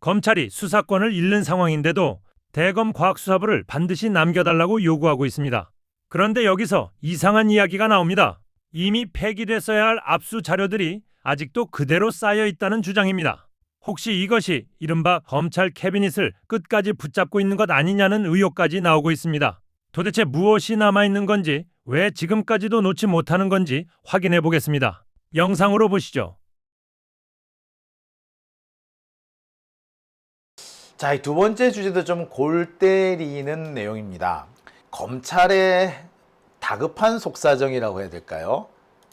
검찰이 수사권을 잃는 상황인데도 대검 과학수사부를 반드시 남겨달라고 요구하고 있습니다. 그런데 여기서 이상한 이야기가 나옵니다. 이미 폐기됐어야 할 압수 자료들이 아직도 그대로 쌓여 있다는 주장입니다. 혹시 이것이 이른바 검찰 캐비닛을 끝까지 붙잡고 있는 것 아니냐는 의혹까지 나오고 있습니다. 도대체 무엇이 남아있는 건지, 왜 지금까지도 놓지 못하는 건지 확인해 보겠습니다. 영상으로 보시죠. 자, 이 두 번째 주제도 좀 골 때리는 내용입니다. 검찰의 다급한 속사정이라고 해야 될까요?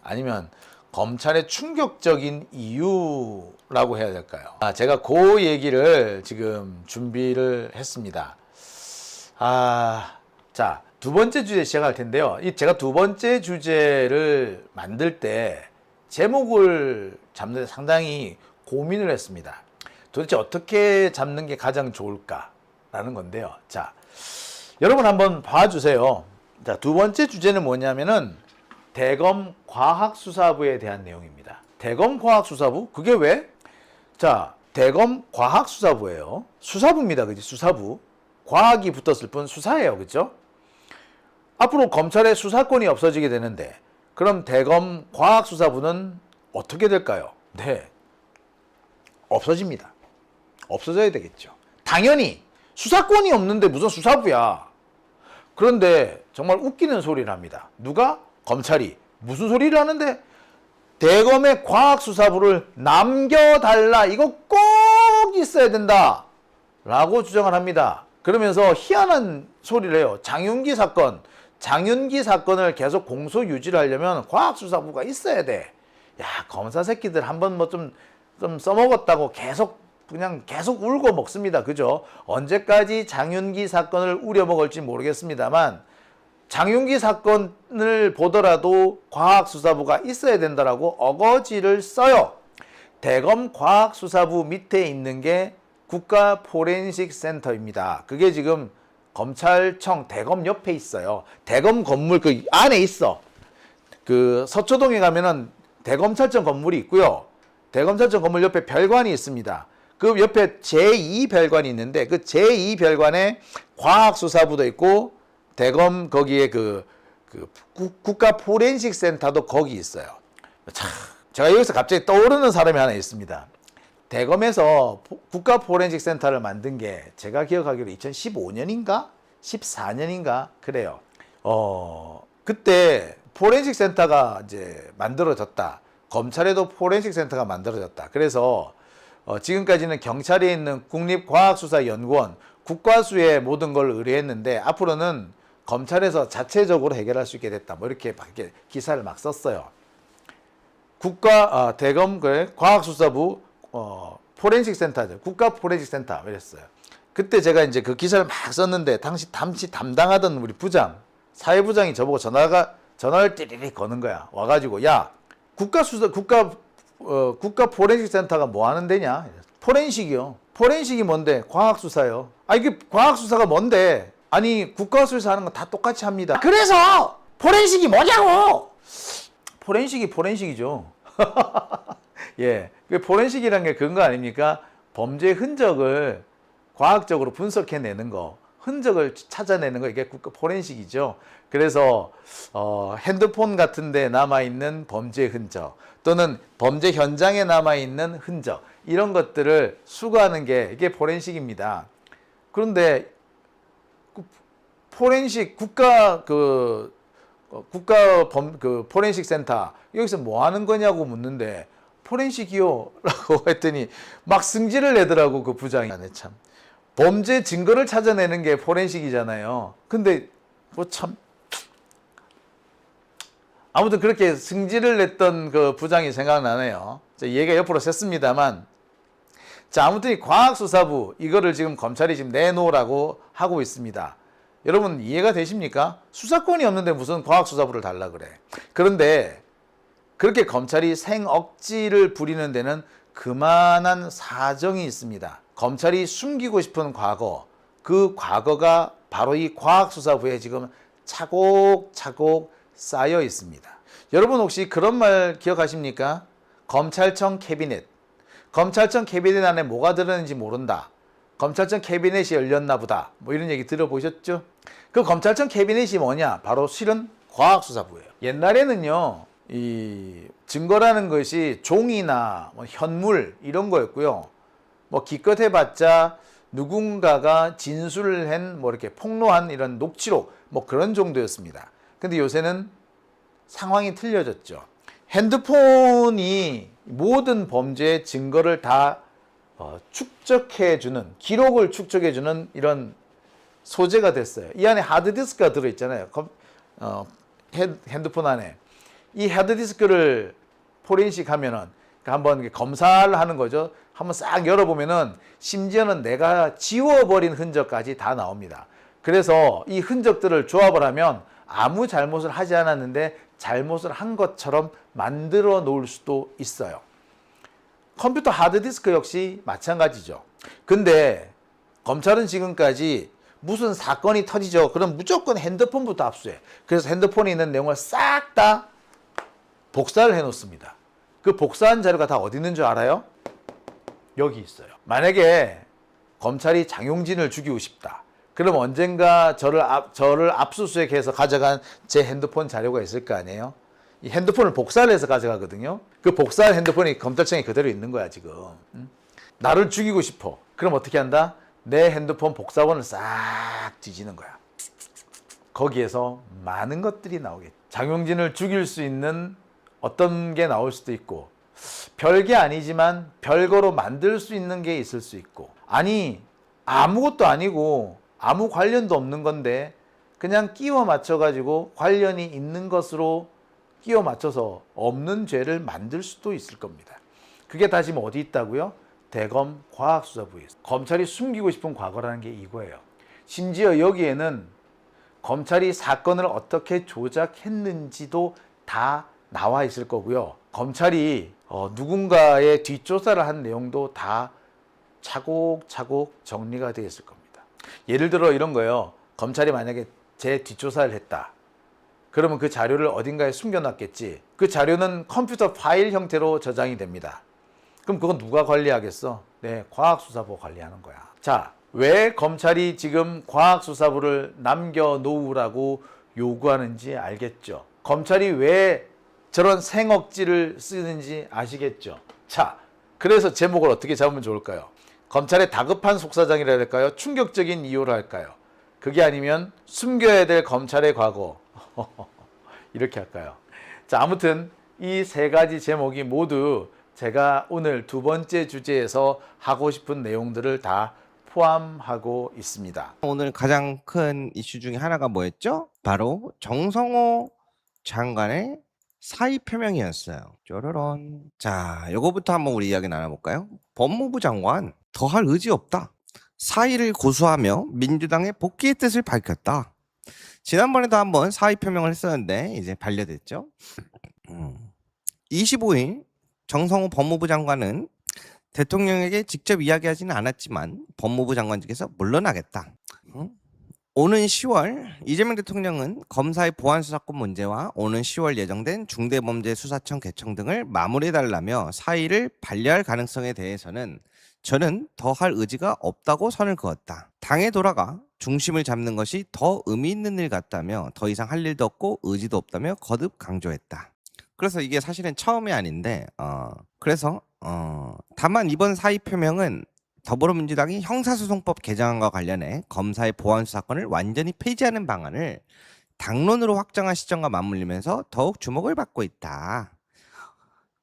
아니면 검찰의 충격적인 이유라고 해야 될까요? 제가 그 얘기를 지금 준비를 했습니다. 자, 두 번째 주제 시작할 텐데요. 제가 두 번째 주제를 만들 때 제목을 잡는 데 상당히 고민을 했습니다. 도대체 어떻게 잡는 게 가장 좋을까라는 건데요. 자, 여러분 한번 봐주세요. 자, 두 번째 주제는 뭐냐면은 대검 과학수사부에 대한 내용입니다. 대검 과학수사부? 그게 왜? 자, 대검 과학수사부예요. 수사부입니다. 그지? 수사부. 과학이 붙었을 뿐 수사예요. 그죠? 앞으로 검찰의 수사권이 없어지게 되는데 그럼 대검 과학수사부는 어떻게 될까요? 네, 없어집니다. 없어져야 되겠죠. 당연히 수사권이 없는데 무슨 수사부야. 그런데 정말 웃기는 소리를 합니다. 누가? 검찰이. 무슨 소리를 하는데? 대검의 과학수사부를 남겨달라. 이거 꼭 있어야 된다. 라고 주장을 합니다. 그러면서 희한한 소리를 해요. 장윤기 사건을 계속 공소 유지를 하려면 과학수사부가 있어야 돼. 야, 검사 새끼들 한번 뭐 좀 써먹었다고 그냥 계속 울고 먹습니다. 그죠? 언제까지 장윤기 사건을 우려먹을지 모르겠습니다만 장윤기 사건을 보더라도 과학수사부가 있어야 된다라고 어거지를 써요. 대검 과학수사부 밑에 있는 게 국가포렌식센터입니다. 그게 지금 검찰청 대검 옆에 있어요. 대검 건물 그 안에 있어. 그 서초동에 가면은 대검찰청 건물이 있고요. 대검찰청 건물 옆에 별관이 있습니다. 그 옆에 제2별관이 있는데 그 제2별관에 과학수사부도 있고 대검 거기에 그 국가포렌식센터도 거기 있어요. 참, 제가 여기서 갑자기 떠오르는 사람이 하나 있습니다. 대검에서 국가포렌식센터를 만든 게 제가 기억하기로 2015년인가? 14년인가? 그래요. 그때 포렌식센터가 이제 만들어졌다. 검찰에도 포렌식센터가 만들어졌다. 그래서 지금까지는 경찰에 있는 국립과학수사연구원, 국과수에 모든 걸 의뢰했는데 앞으로는 검찰에서 자체적으로 해결할 수 있게 됐다. 뭐 이렇게 기사를 막 썼어요. 대검 과학수사부 포렌식센터죠. 국가포렌식센터 이랬어요. 그때 제가 이제 그 기사를 막 썼는데 당시 담당하던 우리 사회부장이 저보고 전화를 띠리리 거는 거야. 와가지고 야, 국가 포렌식센터가 뭐 하는 데냐? 포렌식이요. 포렌식이 뭔데? 과학수사요. 이게 과학수사가 뭔데? 아니, 국가수사 하는 거 다 똑같이 합니다. 그래서 포렌식이 뭐냐고! 포렌식이죠. 예. 포렌식이라는 게 그런 거 아닙니까? 범죄 흔적을 과학적으로 분석해내는 거, 흔적을 찾아내는 거, 이게 포렌식이죠. 그래서 핸드폰 같은 데 남아있는 범죄 흔적 또는 범죄 현장에 남아있는 흔적, 이런 것들을 수거하는 게 이게 포렌식입니다. 그런데 포렌식 포렌식 센터 여기서 뭐 하는 거냐고 묻는데 포렌식이요 라고 했더니 막 승질을 내더라고. 그 부장이. 참, 범죄 증거를 찾아내는 게 포렌식이잖아요. 근데 뭐 참, 아무튼 그렇게 승질을 냈던 그 부장이 생각나네요. 얘가 옆으로 샜습니다만, 자, 아무튼 이 과학수사부 이거를 지금 검찰이 지금 내놓으라고 하고 있습니다. 여러분 이해가 되십니까? 수사권이 없는데 무슨 과학수사부를 달라 그래. 그런데 그렇게 검찰이 생억지를 부리는 데는 그만한 사정이 있습니다. 검찰이 숨기고 싶은 과거, 그 과거가 바로 이 과학수사부에 지금 차곡차곡 쌓여 있습니다. 여러분 혹시 그런 말 기억하십니까? 검찰청 캐비넷. 검찰청 캐비넷 안에 뭐가 들었는지 모른다. 검찰청 캐비넷이 열렸나 보다. 뭐 이런 얘기 들어보셨죠? 그 검찰청 캐비넷이 뭐냐? 바로 실은 과학수사부예요. 옛날에는요, 이 증거라는 것이 종이나 뭐 현물 이런 거였고요. 뭐 기껏 해봤자 누군가가 진술을 한 뭐 이렇게 폭로한 이런 녹취록 뭐 그런 정도였습니다. 근데 요새는 상황이 틀려졌죠. 핸드폰이 모든 범죄의 증거를 다 축적해주는, 기록을 축적해주는 이런 소재가 됐어요. 이 안에 하드디스크가 들어있잖아요. 핸드폰 안에. 이 하드디스크를 포렌식 하면은 한번 검사를 하는 거죠. 한번 싹 열어보면은 심지어는 내가 지워버린 흔적까지 다 나옵니다. 그래서 이 흔적들을 조합을 하면 아무 잘못을 하지 않았는데 잘못을 한 것처럼 만들어 놓을 수도 있어요. 컴퓨터 하드디스크 역시 마찬가지죠. 근데 검찰은 지금까지 무슨 사건이 터지죠. 그럼 무조건 핸드폰부터 압수해. 그래서 핸드폰에 있는 내용을 싹 다 복사를 해 놓습니다. 그 복사한 자료가 다 어디 있는 줄 알아요? 여기 있어요. 만약에 검찰이 장용진을 죽이고 싶다. 그럼 언젠가 저를 압수수색해서 가져간 제 핸드폰 자료가 있을 거 아니에요? 이 핸드폰을 복사를 해서 가져가거든요. 그 복사한 핸드폰이 검찰청에 그대로 있는 거야 지금. 나를 죽이고 싶어. 그럼 어떻게 한다? 내 핸드폰 복사본을 싹 뒤지는 거야. 거기에서 많은 것들이 나오겠죠. 장용진을 죽일 수 있는 어떤 게 나올 수도 있고, 별게 아니지만 별거로 만들 수 있는 게 있을 수 있고, 아니 아무것도 아니고 아무 관련도 없는 건데 그냥 끼워 맞춰가지고 관련이 있는 것으로 끼워 맞춰서 없는 죄를 만들 수도 있을 겁니다. 그게 다 지금 어디 있다고요? 대검 과학수사부에 있어요. 검찰이 숨기고 싶은 과거라는 게 이거예요. 심지어 여기에는 검찰이 사건을 어떻게 조작했는지도 다 나와 있을 거고요. 검찰이 누군가의 뒷조사를 한 내용도 다 차곡차곡 정리가 되어 있을 겁니다. 예를 들어 이런 거예요. 검찰이 만약에 제 뒷조사를 했다. 그러면 그 자료를 어딘가에 숨겨놨겠지. 그 자료는 컴퓨터 파일 형태로 저장이 됩니다. 그럼 그건 누가 관리하겠어? 네, 과학수사부가 관리하는 거야. 자, 왜 검찰이 지금 과학수사부를 남겨놓으라고 요구하는지 알겠죠? 검찰이 왜 저런 생억지를 쓰는지 아시겠죠? 자, 그래서 제목을 어떻게 잡으면 좋을까요? 검찰의 다급한 속사정이라 할까요? 충격적인 이유로 할까요? 그게 아니면 숨겨야 될 검찰의 과거 이렇게 할까요? 자, 아무튼 이 세 가지 제목이 모두 제가 오늘 두 번째 주제에서 하고 싶은 내용들을 다 포함하고 있습니다. 오늘 가장 큰 이슈 중에 하나가 뭐였죠? 바로 정성호 장관의 사의 표명이었어요. 쪼르런. 자, 요거부터 한번 우리 이야기 나눠볼까요? 법무부 장관 더할 의지 없다. 사의를 고수하며 민주당의 복귀의 뜻을 밝혔다. 지난번에도 한번 사의 표명을 했었는데 이제 반려됐죠. 25일 정성호 법무부 장관은 대통령에게 직접 이야기하지는 않았지만 법무부 장관직에서 물러나겠다. 오는 10월 이재명 대통령은 검사의 보안수사권 문제와 오는 10월 예정된 중대범죄수사청 개청 등을 마무리해달라며 사의를 반려할 가능성에 대해서는 저는 더할 의지가 없다고 선을 그었다. 당에 돌아가 중심을 잡는 것이 더 의미 있는 일 같다며 더 이상 할 일도 없고 의지도 없다며 거듭 강조했다. 그래서 이게 사실은 처음이 아닌데 다만 이번 사의 표명은 더불어민주당이 형사소송법 개정안과 관련해 검사의 보안수사권을 완전히 폐지하는 방안을 당론으로 확정한 시점과 맞물리면서 더욱 주목을 받고 있다.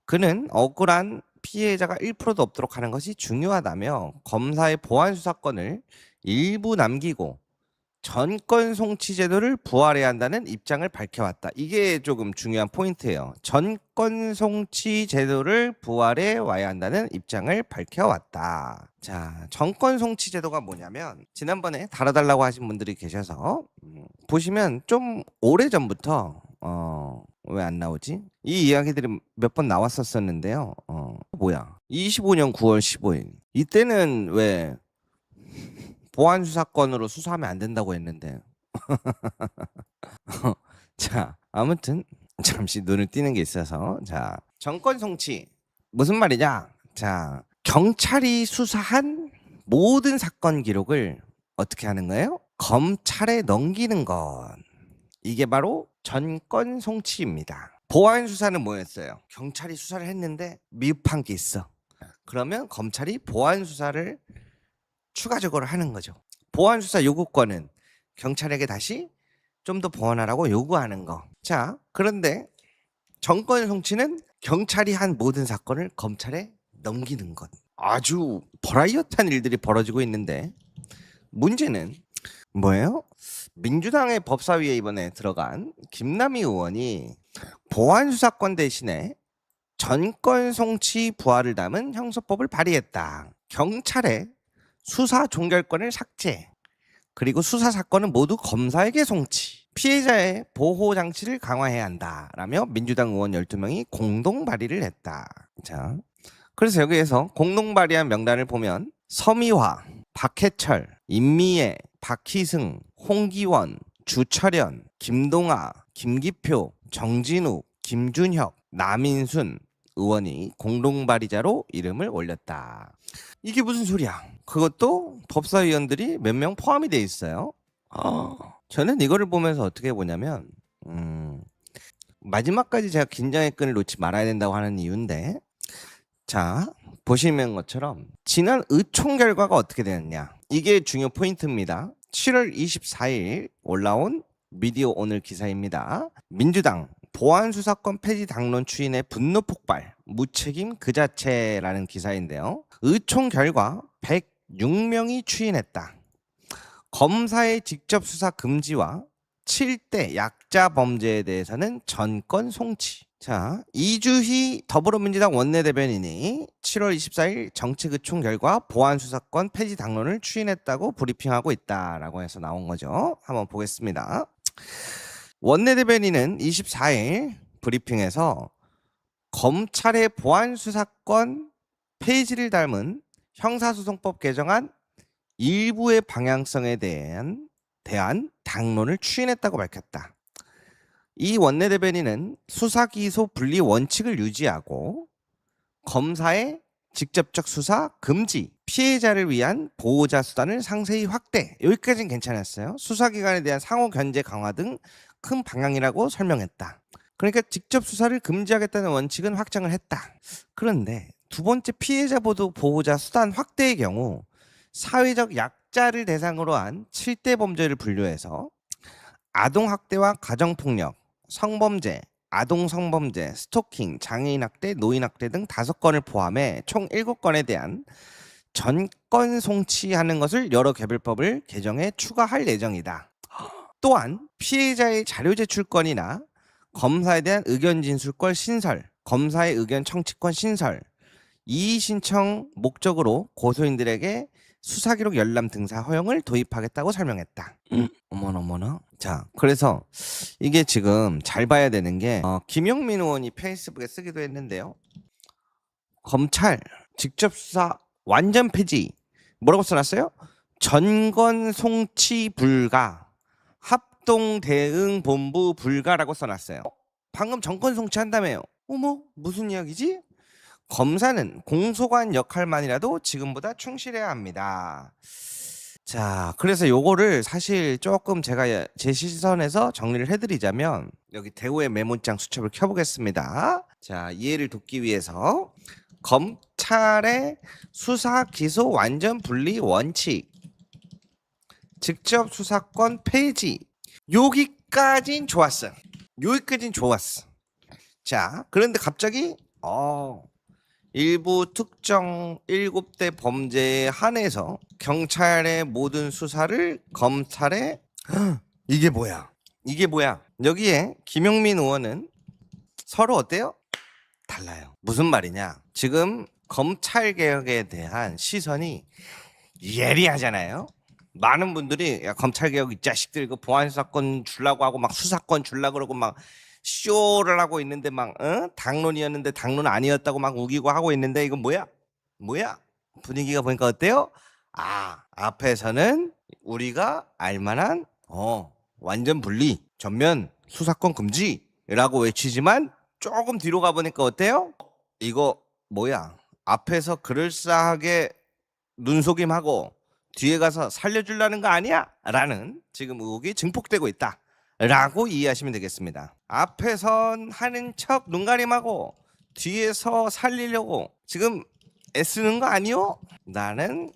그는 억울한 피해자가 1%도 없도록 하는 것이 중요하다며 검사의 보안수사권을 일부 남기고 전권 송치 제도를 부활해야 한다는 입장을 밝혀왔다. 이게 조금 중요한 포인트예요. 전권 송치 제도를 부활해 와야 한다는 입장을 밝혀왔다. 자, 전권 송치 제도가 뭐냐면 지난번에 다뤄달라고 하신 분들이 계셔서 보시면 좀 오래전부터 왜 안 나오지? 이 이야기들이 몇 번 나왔었었는데요. 25년 9월 15일 이때는 왜 보안수사권으로 수사하면 안 된다고 했는데 자, 아무튼 잠시 눈을 띄는 게 있어서 자, 정권 송치 무슨 말이냐? 자, 경찰이 수사한 모든 사건 기록을 어떻게 하는 거예요? 검찰에 넘기는 것. 이게 바로 전권 송치입니다. 보안 수사는 뭐였어요? 경찰이 수사를 했는데 미흡한 게 있어. 그러면 검찰이 보안 수사를 추가적으로 하는 거죠. 보안 수사 요구권은 경찰에게 다시 좀 더 보완하라고 요구하는 거. 자, 그런데 전권 송치는 경찰이 한 모든 사건을 검찰에 넘기는 것. 아주 버라이어티한 일들이 벌어지고 있는데 문제는 뭐예요? 민주당의 법사위에 이번에 들어간 김남희 의원이 보안 수사권 대신에 전권 송치 부활을 담은 형사법을 발의했다. 경찰의 수사 종결권을 삭제. 그리고 수사 사건은 모두 검사에게 송치. 피해자의 보호 장치를 강화해야 한다라며 민주당 의원 12명이 공동 발의를 했다. 자, 그래서 여기에서 공동 발의한 명단을 보면 서미화, 박해철, 임미애, 박희승, 홍기원, 주철현, 김동아, 김기표, 정진욱, 김준혁, 남인순 의원이 공동 발의자로 이름을 올렸다. 이게 무슨 소리야? 그것도 법사위원들이 몇 명 포함이 돼 있어요. 저는 이거를 보면서 어떻게 보냐면 마지막까지 제가 긴장의 끈을 놓지 말아야 된다고 하는 이유인데, 자, 보시는 것처럼 지난 의총 결과가 어떻게 되었냐, 이게 중요 포인트입니다. 7월 24일 올라온 미디어 오늘 기사입니다. 민주당 보안수사권 폐지 당론 추인의 분노 폭발, 무책임 그 자체라는 기사인데요. 의총 결과 106명이 추인했다. 검사의 직접 수사 금지와 7대 약자 범죄에 대해서는 전권 송치. 자, 이주희 더불어민주당 원내대변인이 7월 24일 정책의총 결과 보안수사권 폐지 당론을 추인했다고 브리핑하고 있다라고 해서 나온 거죠. 한번 보겠습니다. 원내대변인은 24일 브리핑에서 검찰의 보안수사권 폐지를 담은 형사소송법 개정안 일부의 방향성에 대한 당론을 추인했다고 밝혔다. 이 원내대변인은 수사기소 분리 원칙을 유지하고 검사의 직접적 수사 금지, 피해자를 위한 보호자 수단을 상세히 확대, 여기까지는 괜찮았어요. 수사기관에 대한 상호 견제 강화 등 큰 방향이라고 설명했다. 그러니까 직접 수사를 금지하겠다는 원칙은 확정을 했다. 그런데 두 번째 피해자 보호자 수단 확대의 경우 사회적 약자를 대상으로 한 7대 범죄를 분류해서 아동학대와 가정폭력, 성범죄, 아동성범죄, 스토킹, 장애인학대, 노인학대 등 5건을 포함해 총 7건에 대한 전권 송치하는 것을 여러 개별법을 개정해 추가할 예정이다. 또한 피해자의 자료 제출권이나 검사에 대한 의견 진술권 신설, 검사의 의견 청취권 신설, 이의 신청 목적으로 고소인들에게 수사기록 열람 등사 허용을 도입하겠다고 설명했다. 어머나. 자, 그래서 이게 지금 잘 봐야 되는 게 김영민 의원이 페이스북에 쓰기도 했는데요. 검찰 직접 수사 완전 폐지. 뭐라고 써놨어요? 전권 송치 불가, 합동 대응 본부 불가라고 써놨어요. 방금 전권 송치한다며요. 어머, 무슨 이야기지? 검사는 공소관 역할만이라도 지금보다 충실해야 합니다. 자, 그래서 요거를 사실 조금 제가 제 시선에서 정리를 해드리자면, 여기 대우의 메모장 수첩을 켜보겠습니다. 자, 이해를 돕기 위해서 검찰의 수사 기소 완전 분리 원칙, 직접 수사권 폐지, 여기까진 좋았어. 자, 그런데 갑자기 일부 특정 7대 범죄에 한해서 경찰의 모든 수사를 검찰에 이게 뭐야? 여기에 김용민 의원은 서로 어때요? 달라요. 무슨 말이냐? 지금 검찰개혁에 대한 시선이 예리하잖아요. 많은 분들이 야, 검찰개혁 이 자식들 이거 보안수사권 주려고 하고 막 수사권 주려고 그러고 막 쇼를 하고 있는데 막 당론이었는데 당론 아니었다고 막 우기고 하고 있는데 이건 뭐야? 분위기가 보니까 어때요? 앞에서는 우리가 알만한 완전 분리, 전면 수사권 금지라고 외치지만 조금 뒤로 가보니까 어때요? 이거 뭐야? 앞에서 그럴싸하게 눈속임하고 뒤에 가서 살려주려는 거 아니야? 라는 지금 의혹이 증폭되고 있다 라고 이해하시면 되겠습니다. 앞에선 하는 척 눈가림하고 뒤에서 살리려고 지금 애쓰는 거 아니요? 라는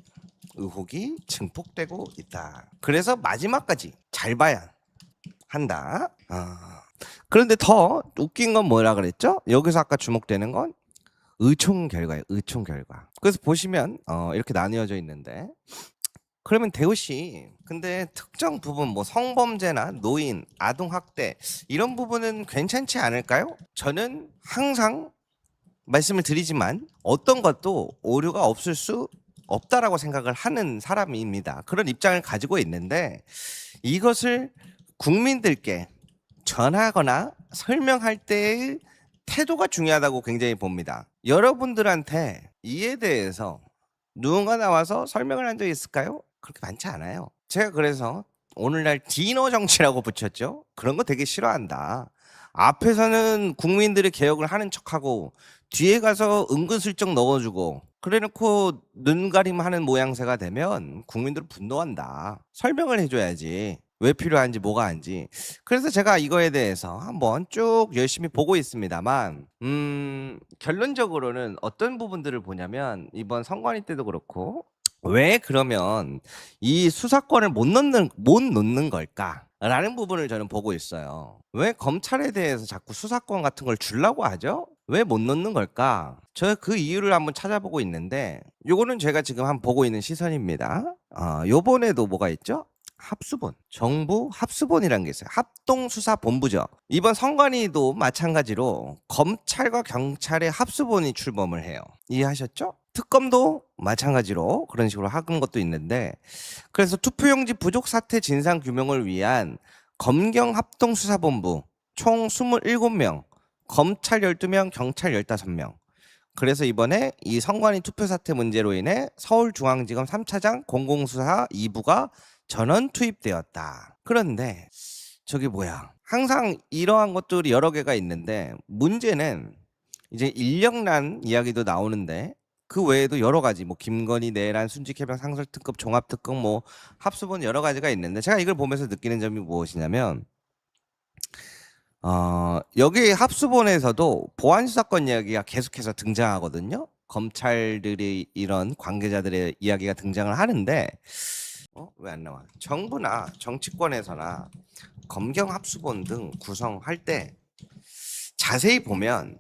의혹이 증폭되고 있다. 그래서 마지막까지 잘 봐야 한다. 그런데 더 웃긴 건 뭐라 그랬죠? 여기서 아까 주목되는 건 의총 결과예요. 의총 결과. 그래서 보시면 이렇게 나뉘어져 있는데, 그러면 대우 씨, 근데 특정 부분 뭐 성범죄나 노인, 아동 학대 이런 부분은 괜찮지 않을까요? 저는 항상 말씀을 드리지만 어떤 것도 오류가 없을 수 없다라고 생각을 하는 사람입니다. 그런 입장을 가지고 있는데, 이것을 국민들께 전하거나 설명할 때의 태도가 중요하다고 굉장히 봅니다. 여러분들한테 이에 대해서 누군가 나와서 설명을 한 적이 있을까요? 그렇게 많지 않아요. 제가 그래서 오늘날 디너 정치라고 붙였죠. 그런 거 되게 싫어한다. 앞에서는 국민들의 개혁을 하는 척하고 뒤에 가서 은근슬쩍 넣어주고 그래놓고 눈가림하는 모양새가 되면 국민들은 분노한다. 설명을 해줘야지. 왜 필요한지 뭐가 한지. 그래서 제가 이거에 대해서 한번 쭉 열심히 보고 있습니다만 결론적으로는 어떤 부분들을 보냐면 이번 선관위 때도 그렇고 왜 그러면 이 수사권을 못 놓는 걸까라는 부분을 저는 보고 있어요. 왜 검찰에 대해서 자꾸 수사권 같은 걸 주려고 하죠? 왜 못 놓는 걸까? 저 그 이유를 한번 찾아보고 있는데 요거는 제가 지금 한번 보고 있는 시선입니다. 요번에도 뭐가 있죠? 합수본, 정부 합수본이라는 게 있어요. 합동수사본부죠. 이번 선관위도 마찬가지로 검찰과 경찰의 합수본이 출범을 해요. 이해하셨죠? 특검도 마찬가지로 그런 식으로 하는 것도 있는데, 그래서 투표용지 부족 사태 진상 규명을 위한 검경 합동수사본부 총 27명, 검찰 12명, 경찰 15명. 그래서 이번에 이 선관위 투표 사태 문제로 인해 서울중앙지검 3차장 공공수사 2부가 전원 투입되었다. 그런데 저기 뭐야, 항상 이러한 것들이 여러 개가 있는데 문제는 이제 인력난 이야기도 나오는데 그 외에도 여러 가지 뭐 김건희, 내란, 순직해병, 상설특급, 종합특급 뭐 합수본 여러 가지가 있는데, 제가 이걸 보면서 느끼는 점이 무엇이냐면 여기 합수본에서도 보안수사권 이야기가 계속해서 등장하거든요. 검찰들이 이런 관계자들의 이야기가 등장을 하는데 왜 안 나와? 정부나 정치권에서나 검경 합수본 등 구성할 때 자세히 보면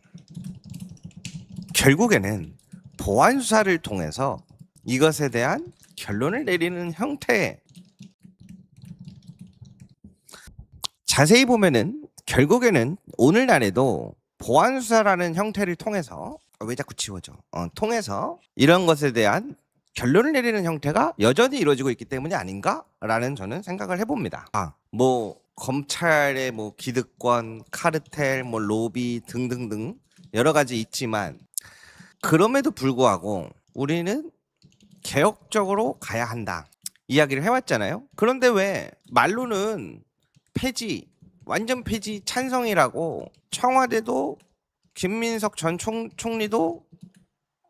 결국에는 보안 수사를 통해서 이것에 대한 결론을 내리는 형태. 자세히 보면은 결국에는 오늘날에도 보안 수사라는 형태를 통해서 왜 자꾸 지워져? 통해서 이런 것에 대한 결론을 내리는 형태가 여전히 이루어지고 있기 때문이 아닌가라는 저는 생각을 해봅니다. 뭐 검찰의 뭐 기득권, 카르텔, 뭐 로비 등등등 여러 가지 있지만 그럼에도 불구하고 우리는 개혁적으로 가야 한다 이야기를 해왔잖아요. 그런데 왜 말로는 폐지, 완전 폐지 찬성이라고 청와대도 김민석 전 총리도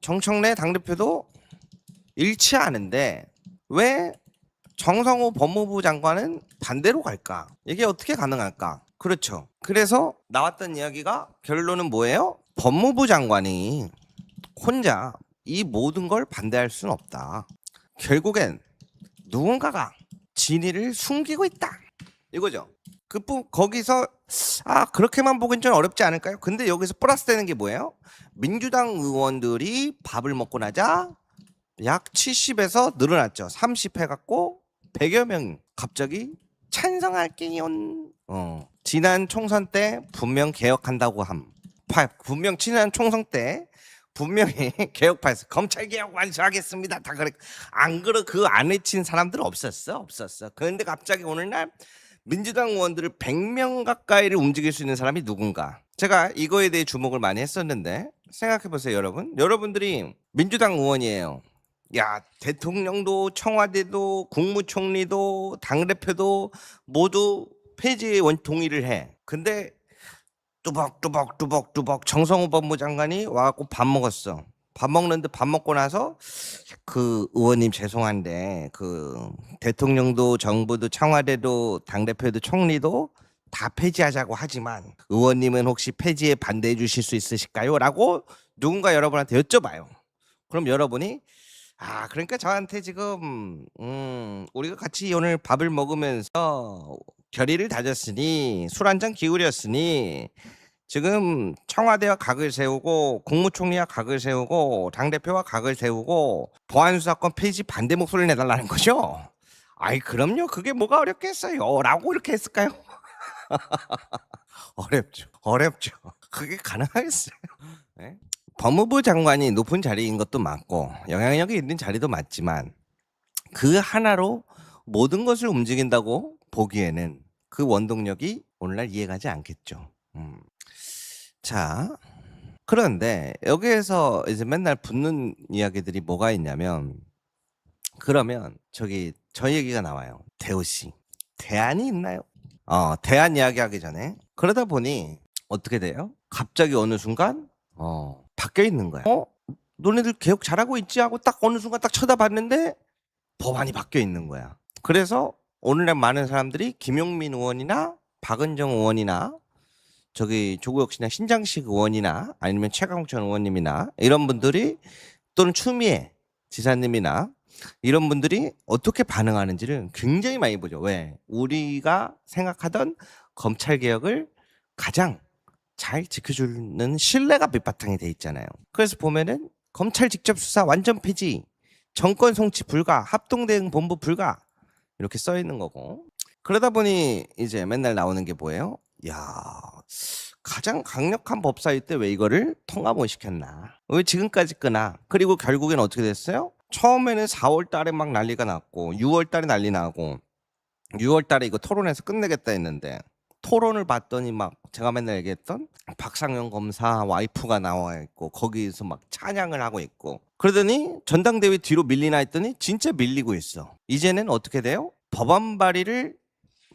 정청래 당대표도 일치하는데 왜 정성호 법무부 장관은 반대로 갈까? 이게 어떻게 가능할까? 그렇죠. 그래서 나왔던 이야기가 결론은 뭐예요? 법무부 장관이 혼자 이 모든 걸 반대할 수는 없다. 결국엔 누군가가 진위를 숨기고 있다. 이거죠. 거기서 그렇게만 보긴 좀 어렵지 않을까요? 근데 여기서 플러스 되는 게 뭐예요? 민주당 의원들이 밥을 먹고 나자 약 70에서 늘어났죠. 30 해갖고 100여 명 갑자기 찬성할게요. 지난 총선 때 분명 개혁한다고 분명 지난 총선 때 분명히 개혁파에서 검찰 개혁 완수하겠습니다. 다 그래. 안 그래 그 안 외친 사람들은 없었어. 그런데 갑자기 오늘날 민주당 의원들을 100명 가까이를 움직일 수 있는 사람이 누군가. 제가 이거에 대해 주목을 많이 했었는데 생각해 보세요, 여러분. 여러분들이 민주당 의원이에요. 야, 대통령도 청와대도 국무총리도 당대표도 모두 폐지에 동의를 해. 근데 뚜벅 정성호 법무장관이 와갖고 밥 먹었어. 밥 먹는데 밥 먹고 나서 그 의원님 죄송한데 그 대통령도 정부도 청와대도 당대표도 총리도 다 폐지하자고 하지만 의원님은 혹시 폐지에 반대해 주실 수 있으실까요? 라고 누군가 여러분한테 여쭤봐요. 그럼 여러분이 그러니까 저한테 지금 우리가 같이 오늘 밥을 먹으면서 결의를 다졌으니 술 한 잔 기울였으니 지금 청와대와 각을 세우고 국무총리와 각을 세우고 당대표와 각을 세우고 보안수사권 폐지 반대 목소리를 내달라는 거죠. 아이 그럼요. 그게 뭐가 어렵겠어요. 라고 이렇게 했을까요? 어렵죠. 그게 가능하겠어요. 네? 법무부 장관이 높은 자리인 것도 맞고 영향력이 있는 자리도 맞지만 그 하나로 모든 것을 움직인다고 보기에는 그 원동력이 오늘날 이해가지 않겠죠. 자, 그런데 여기에서 이제 맨날 붙는 이야기들이 뭐가 있냐면 그러면 저희 얘기가 나와요. 대호 씨, 대안이 있나요? 대안 이야기하기 전에 그러다 보니 어떻게 돼요? 갑자기 어느 순간 바뀌어 있는 거야. 너네들 개혁 잘하고 있지 하고 딱 어느 순간 딱 쳐다봤는데 법안이 바뀌어 있는 거야. 그래서 오늘날 많은 사람들이 김용민 의원이나 박은정 의원이나 저기 조국혁 씨나 신장식 의원이나 아니면 최강천 의원님이나 이런 분들이 또는 추미애 지사님이나 이런 분들이 어떻게 반응하는지를 굉장히 많이 보죠. 왜? 우리가 생각하던 검찰 개혁을 가장 잘 지켜주는 신뢰가 밑바탕이 돼 있잖아요. 그래서 보면은 검찰 직접 수사 완전 폐지, 정권 송치 불가, 합동대응 본부 불가 이렇게 써 있는 거고. 그러다 보니 이제 맨날 나오는 게 뭐예요? 야, 가장 강력한 법사위 때 왜 이거를 통과 못 시켰나? 왜 지금까지 끄나? 그리고 결국엔 어떻게 됐어요? 처음에는 4월 달에 막 난리가 났고 6월 달에 난리 나고 6월 달에 이거 토론해서 끝내겠다 했는데 토론을 봤더니 막 제가 맨날 얘기했던 박상현 검사 와이프가 나와 있고 거기서 막 찬양을 하고 있고 그러더니 전당대회 뒤로 밀리나 했더니 진짜 밀리고 있어. 이제는 어떻게 돼요? 법안 발의를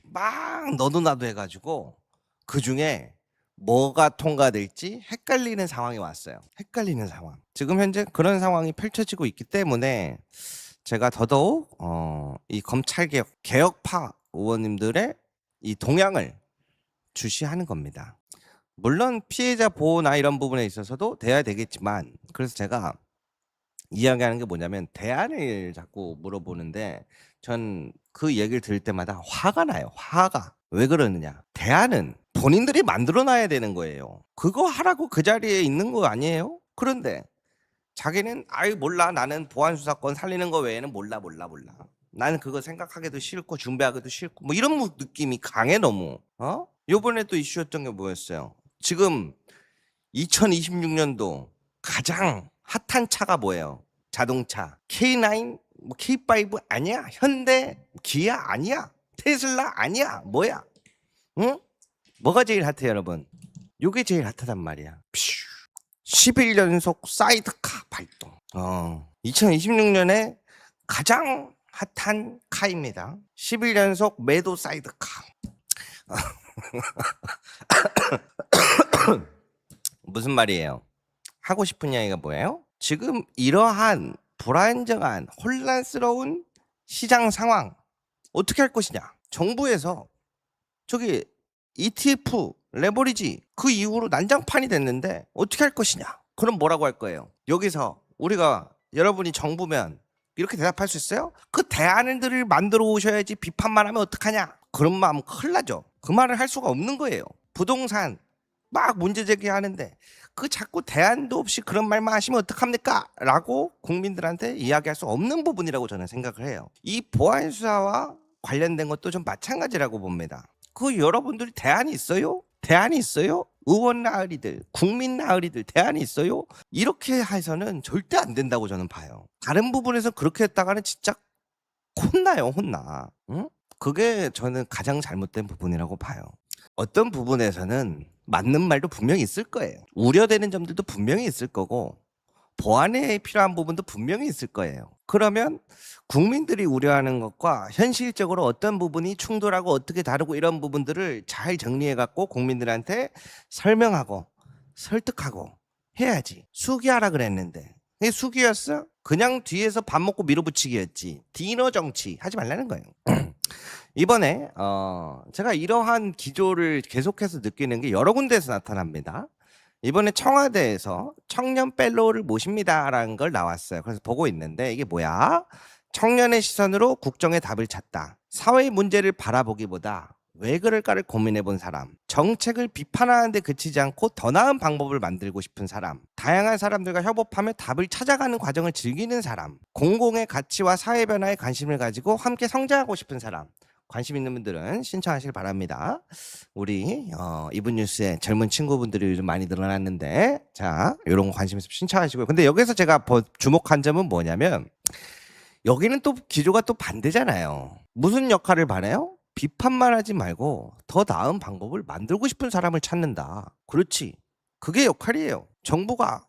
막 너도 나도 해가지고 그중에 뭐가 통과될지 헷갈리는 상황이 왔어요. 헷갈리는 상황. 지금 현재 그런 상황이 펼쳐지고 있기 때문에 제가 더더욱 이 검찰개혁 개혁파 의원님들의 이 동향을 주시하는 겁니다. 물론 피해자 보호나 이런 부분에 있어서도 돼야 되겠지만 그래서 제가 이야기하는 게 뭐냐면 대안을 자꾸 물어보는데 전 그 얘기를 들을 때마다 화가 나요. 화가. 왜 그러느냐. 대안은 본인들이 만들어놔야 되는 거예요. 그거 하라고 그 자리에 있는 거 아니에요? 그런데 자기는 몰라 나는 보안수사권 살리는 거 외에는 몰라. 나는 그거 생각하기도 싫고 준비하기도 싫고 뭐 이런 느낌이 강해 너무. 요번에 또 이슈였던 게 뭐였어요? 지금 2026년도 가장 핫한 차가 뭐예요? 자동차 K9, 뭐 K5 아니야? 현대, 기아 아니야? 테슬라 아니야? 뭐야? 응? 뭐가 제일 핫해 여러분? 요게 제일 핫하단 말이야. 11연속 사이드카 발동. 2026년에 가장 핫한 카입니다. 11연속 매도 사이드카. 무슨 말이에요? 하고 싶은 이야기가 뭐예요? 지금 이러한 불안정한 혼란스러운 시장 상황 어떻게 할 것이냐? 정부에서 저기 ETF 레버리지 그 이후로 난장판이 됐는데 어떻게 할 것이냐? 그럼 뭐라고 할 거예요? 여기서 우리가 여러분이 정부면 이렇게 대답할 수 있어요? 그 대안들을 만들어 오셔야지 비판만 하면 어떡하냐? 그런 마음 큰일 나죠. 그 말을 할 수가 없는 거예요. 부동산 막 문제 제기하는데 그 자꾸 대안도 없이 그런 말만 하시면 어떡합니까? 라고 국민들한테 이야기할 수 없는 부분이라고 저는 생각을 해요. 이 보안수사와 관련된 것도 좀 마찬가지라고 봅니다. 그 여러분들 대안이 있어요? 대안이 있어요? 의원 나으리들, 국민 나으리들 대안이 있어요? 이렇게 해서는 절대 안 된다고 저는 봐요. 다른 부분에서 그렇게 했다가는 진짜 혼나요, 혼나. 응? 그게 저는 가장 잘못된 부분이라고 봐요. 어떤 부분에서는 맞는 말도 분명히 있을 거예요. 우려되는 점들도 분명히 있을 거고 보완에 필요한 부분도 분명히 있을 거예요. 그러면 국민들이 우려하는 것과 현실적으로 어떤 부분이 충돌하고 어떻게 다르고 이런 부분들을 잘 정리해 갖고 국민들한테 설명하고 설득하고 해야지. 수기하라 그랬는데 이게 수기였어? 그냥 뒤에서 밥 먹고 밀어붙이기였지. 디너 정치 하지 말라는 거예요. 이번에 제가 이러한 기조를 계속해서 느끼는 게 여러 군데에서 나타납니다. 이번에 청와대에서 청년 펠로우를 모십니다라는 걸 나왔어요. 그래서 보고 있는데 이게 뭐야? 청년의 시선으로 국정의 답을 찾다. 사회 문제를 바라보기보다 왜 그럴까를 고민해 본 사람, 정책을 비판하는 데 그치지 않고 더 나은 방법을 만들고 싶은 사람, 다양한 사람들과 협업하며 답을 찾아가는 과정을 즐기는 사람, 공공의 가치와 사회 변화에 관심을 가지고 함께 성장하고 싶은 사람, 관심 있는 분들은 신청하시길 바랍니다. 우리 이분 뉴스에 젊은 친구분들이 요즘 많이 늘어났는데, 자, 이런 거 관심 있으면 신청하시고요. 근데 여기서 제가 주목한 점은 뭐냐면, 여기는 또 기조가 또 반대잖아요. 무슨 역할을 바래요? 비판만 하지 말고 더 나은 방법을 만들고 싶은 사람을 찾는다. 그렇지. 그게 역할이에요. 정부가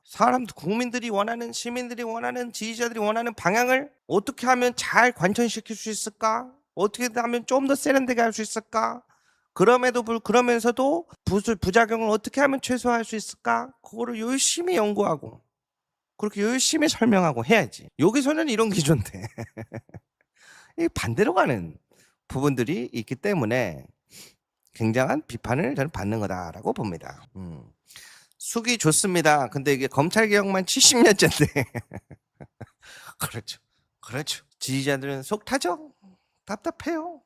국민들이 원하는, 시민들이 원하는, 지지자들이 원하는 방향을 어떻게 하면 잘 관철시킬 수 있을까? 어떻게 하면 좀 더 세련되게 할 수 있을까? 그러면서도 부작용을 어떻게 하면 최소화할 수 있을까? 그거를 열심히 연구하고 그렇게 열심히 설명하고 해야지. 여기서는 이런 기조인데 이 반대로 가는 부분들이 있기 때문에 굉장한 비판을 저는 받는 거다라고 봅니다. 숙이 좋습니다. 근데 이게 검찰개혁만 70년째인데 그렇죠. 지지자들은 속 타죠. 답답해요.